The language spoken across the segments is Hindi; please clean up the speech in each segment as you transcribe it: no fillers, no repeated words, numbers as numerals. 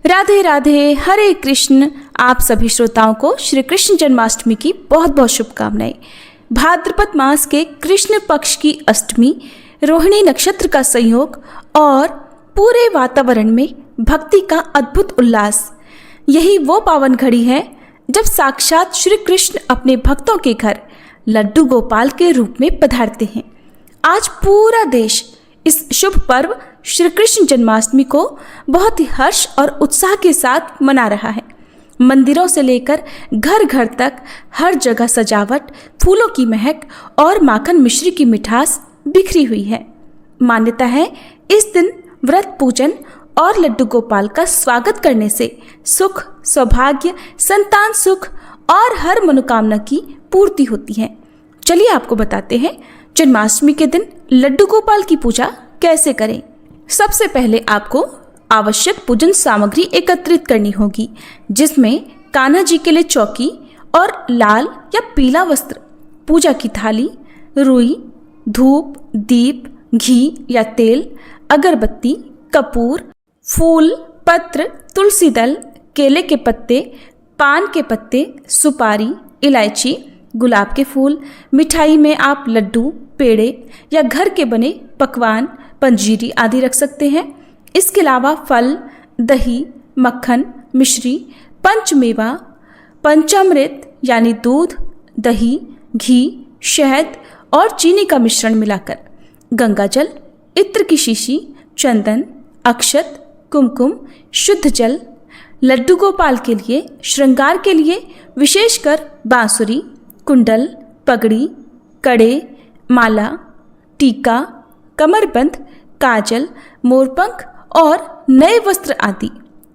राधे राधे, हरे कृष्ण। आप सभी श्रोताओं को श्री कृष्ण जन्माष्टमी की बहुत बहुत शुभकामनाएं। भाद्रपद मास के कृष्ण पक्ष की अष्टमी, रोहिणी नक्षत्र का संयोग और पूरे वातावरण में भक्ति का अद्भुत उल्लास, यही वो पावन घड़ी है जब साक्षात श्री कृष्ण अपने भक्तों के घर लड्डू गोपाल के रूप में पधारते हैं। आज पूरा देश इस शुभ पर्व श्री कृष्ण जन्माष्टमी को बहुत ही हर्ष और उत्साह के साथ मना रहा है। मंदिरों से लेकर घर घर तक हर जगह सजावट, फूलों की महक और माखन मिश्री की मिठास बिखरी हुई है। मान्यता है इस दिन व्रत पूजन और लड्डू गोपाल का स्वागत करने से सुख, सौभाग्य, संतान सुख और हर मनोकामना की पूर्ति होती है। चलिए आपको बताते हैं जन्माष्टमी के दिन लड्डू गोपाल की पूजा कैसे करें। सबसे पहले आपको आवश्यक पूजन सामग्री एकत्रित करनी होगी, जिसमें कान्हा जी के लिए चौकी और लाल या पीला वस्त्र, पूजा की थाली, रुई, धूप, दीप, घी या तेल, अगरबत्ती, कपूर, फूल, पत्र, तुलसी दल, केले के पत्ते, पान के पत्ते, सुपारी, इलायची, गुलाब के फूल। मिठाई में आप लड्डू, पेड़े या घर के बने पकवान, पंजीरी आदि रख सकते हैं। इसके अलावा फल, दही, मक्खन, मिश्री, पंचमेवा, पंचामृत यानी दूध, दही, घी, शहद और चीनी का मिश्रण मिलाकर गंगाजल, इत्र की शीशी, चंदन, अक्षत, कुमकुम, शुद्ध जल, लड्डू गोपाल के लिए श्रृंगार के लिए विशेषकर बांसुरी, कुंडल, पगड़ी, कड़े, माला, टीका, कमरबंद, काजल, मोरपंख और नए वस्त्र आदि।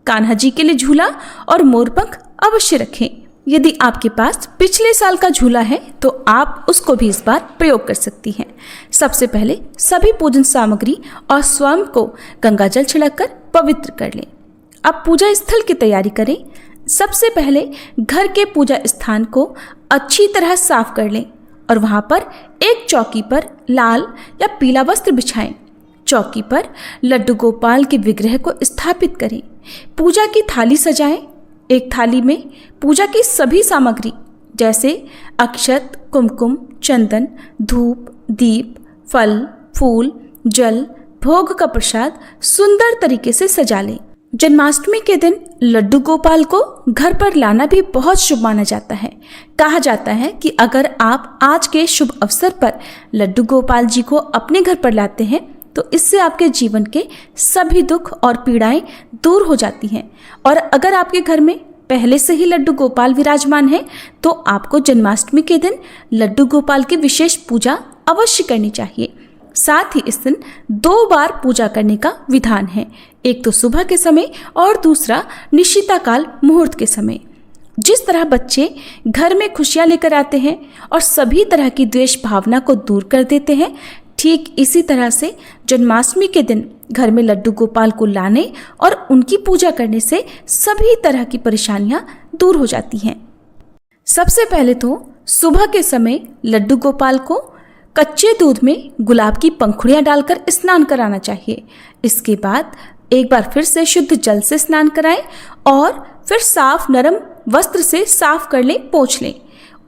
कान्हा जी के लिए झूला और मोरपंख अवश्य रखें। यदि आपके पास पिछले साल का झूला है तो आप उसको भी इस बार प्रयोग कर सकती हैं। सबसे पहले सभी पूजन सामग्री और स्वयं को गंगाजल छिड़ककर पवित्र कर लें। अब पूजा स्थल की तैयारी करें। सबसे पहले घर के पूजा स्थान को अच्छी तरह साफ कर लें और वहां पर एक चौकी पर लाल या पीला वस्त्र बिछाएं। चौकी पर लड्डू गोपाल के विग्रह को स्थापित करें। पूजा की थाली सजाएं। एक थाली में पूजा की सभी सामग्री जैसे अक्षत, कुमकुम, चंदन, धूप, दीप, फल, फूल, जल, भोग का प्रसाद सुंदर तरीके से सजा लें। जन्माष्टमी के दिन लड्डू गोपाल को घर पर लाना भी बहुत शुभ माना जाता है। कहा जाता है कि अगर आप आज के शुभ अवसर पर लड्डू गोपाल जी को अपने घर पर लाते हैं तो इससे आपके जीवन के सभी दुख और पीड़ाएं दूर हो जाती हैं। और अगर आपके घर में पहले से ही लड्डू गोपाल विराजमान है तो आपको जन्माष्टमी के दिन लड्डू गोपाल की विशेष पूजा अवश्य करनी चाहिए। साथ ही इस दिन 2 बार पूजा करने का विधान है, एक तो सुबह के समय और दूसरा निशिताकाल मुहूर्त के समय। जिस तरह बच्चे घर में खुशियां लेकर आते हैं और सभी तरह की द्वेष भावना को दूर कर देते हैं, ठीक इसी तरह से जन्माष्टमी के दिन घर में लड्डू गोपाल को लाने और उनकी पूजा करने से सभी तरह की परेशानियां दूर हो जाती हैं। सबसे पहले तो सुबह के समय लड्डू गोपाल को कच्चे दूध में गुलाब की पंखुड़ियां डालकर स्नान कराना चाहिए। इसके बाद एक बार फिर से शुद्ध जल से स्नान कराएं और फिर साफ नरम वस्त्र से साफ कर लें, पोंछ लें।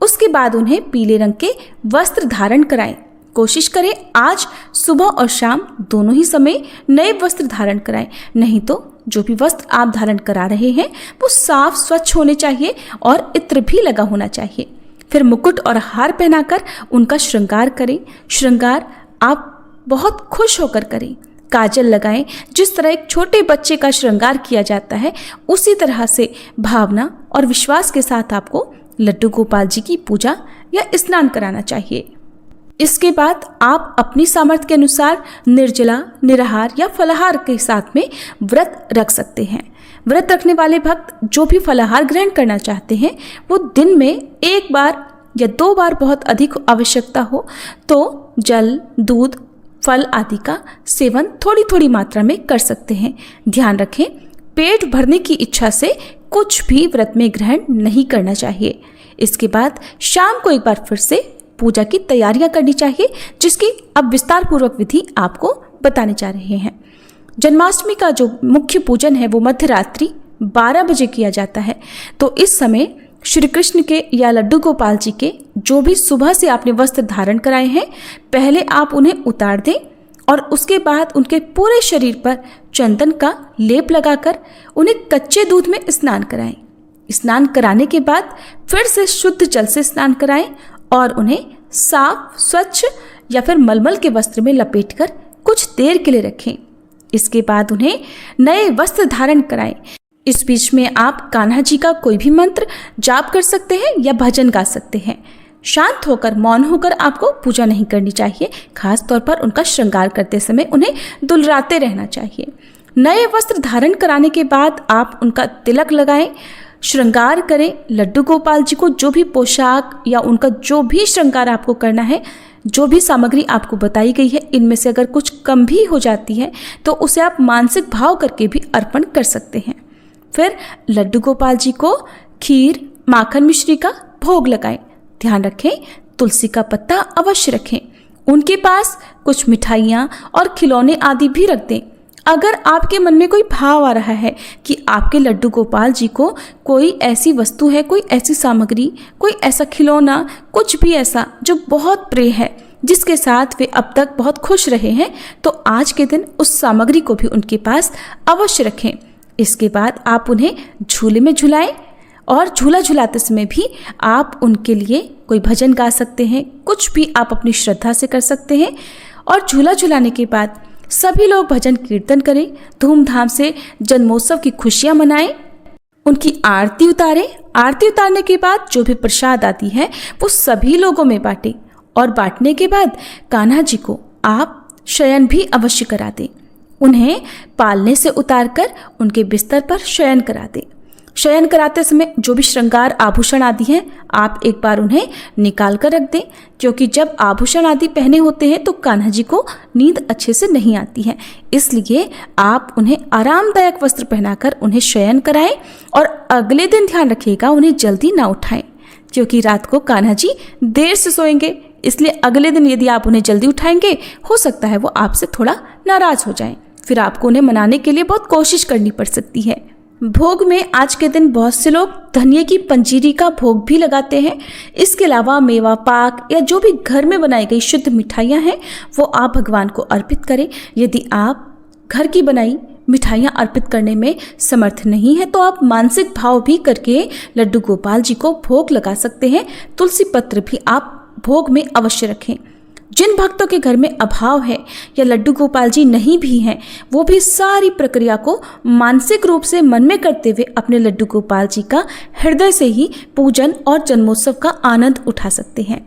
उसके बाद उन्हें पीले रंग के वस्त्र धारण कराएं। कोशिश करें आज सुबह और शाम दोनों ही समय नए वस्त्र धारण कराएं, नहीं तो जो भी वस्त्र आप धारण करा रहे हैं वो साफ स्वच्छ होने चाहिए और इत्र भी लगा होना चाहिए। फिर मुकुट और हार पहनाकर उनका श्रृंगार करें। श्रृंगार आप बहुत खुश होकर करें। काजल लगाएं। जिस तरह एक छोटे बच्चे का श्रृंगार किया जाता है उसी तरह से भावना और विश्वास के साथ आपको लड्डू गोपाल जी की पूजा या स्नान कराना चाहिए। इसके बाद आप अपनी सामर्थ्य के अनुसार निर्जला, निराहार या फलाहार के साथ में व्रत रख सकते हैं। व्रत रखने वाले भक्त जो भी फलाहार ग्रहण करना चाहते हैं वो दिन में 1 बार या 2 बार, बहुत अधिक आवश्यकता हो तो जल, दूध, फल आदि का सेवन थोड़ी थोड़ी मात्रा में कर सकते हैं। ध्यान रखें, पेट भरने की इच्छा से कुछ भी व्रत में ग्रहण नहीं करना चाहिए। इसके बाद शाम को एक बार फिर से पूजा की तैयारियां करनी चाहिए, जिसकी अब विस्तार पूर्वक विधि आपको बताने जा रहे हैं। जन्माष्टमी का जो मुख्य पूजन है वो मध्यरात्रि 12 बजे किया जाता है। तो इस समय श्री कृष्ण के या लड्डू गोपाल जी के जो भी सुबह से आपने वस्त्र धारण कराए हैं, पहले आप उन्हें उतार दें और उसके बाद उनके पूरे शरीर पर चंदन का लेप लगाकर उन्हें कच्चे दूध में स्नान कराएं। स्नान कराने के बाद फिर से शुद्ध जल से स्नान कराएं और उन्हें साफ, स्वच्छ या फिर मलमल के वस्त्र में लपेटकर कुछ देर के लिए रखें। इसके बाद उन्हें नए वस्त्र धारण कराएं। इस बीच में आप कान्हा जी का कोई भी मंत्र जाप कर सकते हैं या भजन गा सकते हैं। शांत होकर, मौन होकर आपको पूजा नहीं करनी चाहिए। खास तौर पर उनका श्रृंगार करते समय उन्हें दुलराते रहना चाहिए। नए वस्त्र धारण कराने के बाद आप उनका तिलक लगाएं, श्रृंगार करें। लड्डू गोपाल जी को जो भी पोशाक या उनका जो भी श्रृंगार आपको करना है, जो भी सामग्री आपको बताई गई है, इनमें से अगर कुछ कम भी हो जाती है तो उसे आप मानसिक भाव करके भी अर्पण कर सकते हैं। फिर लड्डू गोपाल जी को खीर, माखन मिश्री का भोग लगाएं। ध्यान रखें, तुलसी का पत्ता अवश्य रखें। उनके पास कुछ मिठाइयाँ और खिलौने आदि भी रख दें। अगर आपके मन में कोई भाव आ रहा है कि आपके लड्डू गोपाल जी को कोई ऐसी वस्तु है, कोई ऐसी सामग्री, कोई ऐसा खिलौना, कुछ भी ऐसा जो बहुत प्रिय है, जिसके साथ वे अब तक बहुत खुश रहे हैं, तो आज के दिन उस सामग्री को भी उनके पास अवश्य रखें। इसके बाद आप उन्हें झूले में झुलाएं और झूला झुलाते समय भी आप उनके लिए कोई भजन गा सकते हैं, कुछ भी आप अपनी श्रद्धा से कर सकते हैं। और झूला झुलाने के बाद सभी लोग भजन कीर्तन करें, धूमधाम से जन्मोत्सव की खुशियां मनाएं, उनकी आरती उतारें। आरती उतारने के बाद जो भी प्रसाद आती है वो सभी लोगों में बांटें और बांटने के बाद कान्हा जी को आप शयन भी अवश्य करा दें। उन्हें पालने से उतारकर उनके बिस्तर पर शयन करा दें। शयन कराते समय जो भी श्रृंगार आभूषण आदि हैं, आप एक बार उन्हें निकाल कर रख दें, क्योंकि जब आभूषण आदि पहने होते हैं तो कान्हा जी को नींद अच्छे से नहीं आती है। इसलिए आप उन्हें आरामदायक वस्त्र पहनाकर उन्हें शयन कराएं और अगले दिन ध्यान रखिएगा उन्हें जल्दी ना उठाएं, क्योंकि रात को कान्हा जी देर से सोएंगे। इसलिए अगले दिन यदि आप उन्हें जल्दी उठाएंगे, हो सकता है वो आपसे थोड़ा नाराज हो जाएं। फिर आपको उन्हें मनाने के लिए बहुत कोशिश करनी पड़ सकती है। भोग में आज के दिन बहुत से लोग धनिये की पंजीरी का भोग भी लगाते हैं। इसके अलावा मेवा पाक या जो भी घर में बनाई गई शुद्ध मिठाइयाँ हैं वो आप भगवान को अर्पित करें। यदि आप घर की बनाई मिठाइयाँ अर्पित करने में समर्थ नहीं है तो आप मानसिक भाव भी करके लड्डू गोपाल जी को भोग लगा सकते हैं। तुलसी पत्र भी आप भोग में अवश्य रखें। जिन भक्तों के घर में अभाव है या लड्डू गोपाल जी नहीं भी हैं, वो भी सारी प्रक्रिया को मानसिक रूप से मन में करते हुए अपने लड्डू गोपाल जी का हृदय से ही पूजन और जन्मोत्सव का आनंद उठा सकते हैं।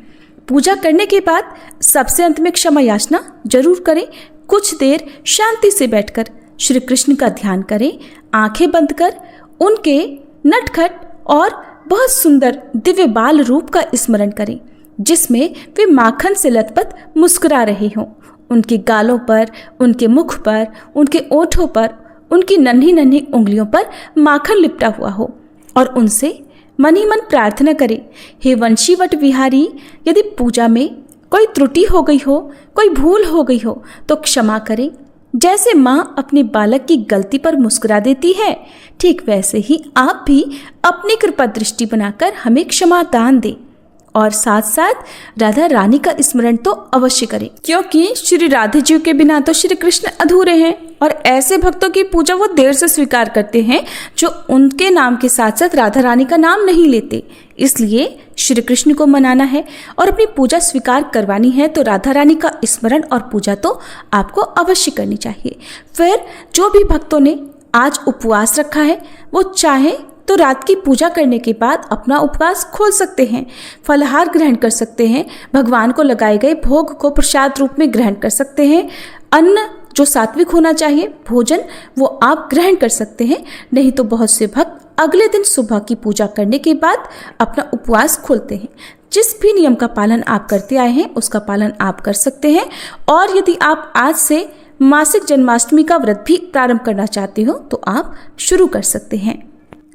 पूजा करने के बाद सबसे अंत में क्षमा याचना जरूर करें। कुछ देर शांति से बैठकर श्री कृष्ण का ध्यान करें, आंखें बंद कर उनके नटखट और बहुत सुंदर दिव्य बाल रूप का स्मरण करें, जिसमें वे माखन से लथपथ मुस्कुरा रहे हों। उनके गालों पर, उनके मुख पर, उनके ओठों पर, उनकी नन्ही नन्ही उंगलियों पर माखन लिपटा हुआ हो और उनसे मन ही मन प्रार्थना करें, हे वंशीवट विहारी, यदि पूजा में कोई त्रुटि हो गई हो, कोई भूल हो गई हो तो क्षमा करें। जैसे माँ अपने बालक की गलती पर मुस्कुरा देती है, ठीक वैसे ही आप भी अपनी कृपा दृष्टि बनाकर हमें क्षमा दान दें। और साथ साथ राधा रानी का स्मरण तो अवश्य करें, क्योंकि श्री राधे जी के बिना तो श्री कृष्ण अधूरे हैं और ऐसे भक्तों की पूजा वो देर से स्वीकार करते हैं जो उनके नाम के साथ साथ राधा रानी का नाम नहीं लेते। इसलिए श्री कृष्ण को मनाना है और अपनी पूजा स्वीकार करवानी है तो राधा रानी का स्मरण और पूजा तो आपको अवश्य करनी चाहिए। फिर जो भी भक्तों ने आज उपवास रखा है वो चाहे तो रात की पूजा करने के बाद अपना उपवास खोल सकते हैं, फलाहार ग्रहण कर सकते हैं, भगवान को लगाए गए भोग को प्रसाद रूप में ग्रहण कर सकते हैं। अन्न जो सात्विक होना चाहिए भोजन वो आप ग्रहण कर सकते हैं। नहीं तो बहुत से भक्त अगले दिन सुबह की पूजा करने के बाद अपना उपवास खोलते हैं। जिस भी नियम का पालन आप करते आए हैं उसका पालन आप कर सकते हैं। और यदि आप आज से मासिक जन्माष्टमी का व्रत भी प्रारंभ करना चाहते हो तो आप शुरू कर सकते हैं।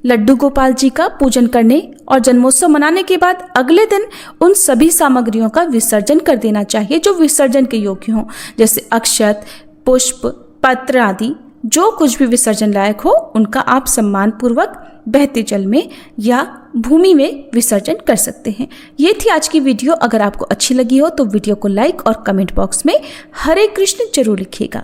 लड्डू गोपाल जी का पूजन करने और जन्मोत्सव मनाने के बाद अगले दिन उन सभी सामग्रियों का विसर्जन कर देना चाहिए जो विसर्जन के योग्य हों, जैसे अक्षत, पुष्प, पत्र आदि। जो कुछ भी विसर्जन लायक हो उनका आप सम्मान पूर्वक बहते जल में या भूमि में विसर्जन कर सकते हैं। ये थी आज की वीडियो। अगर आपको अच्छी लगी हो तो वीडियो को लाइक और कमेंट बॉक्स में हरे कृष्ण जरूर लिखिएगा।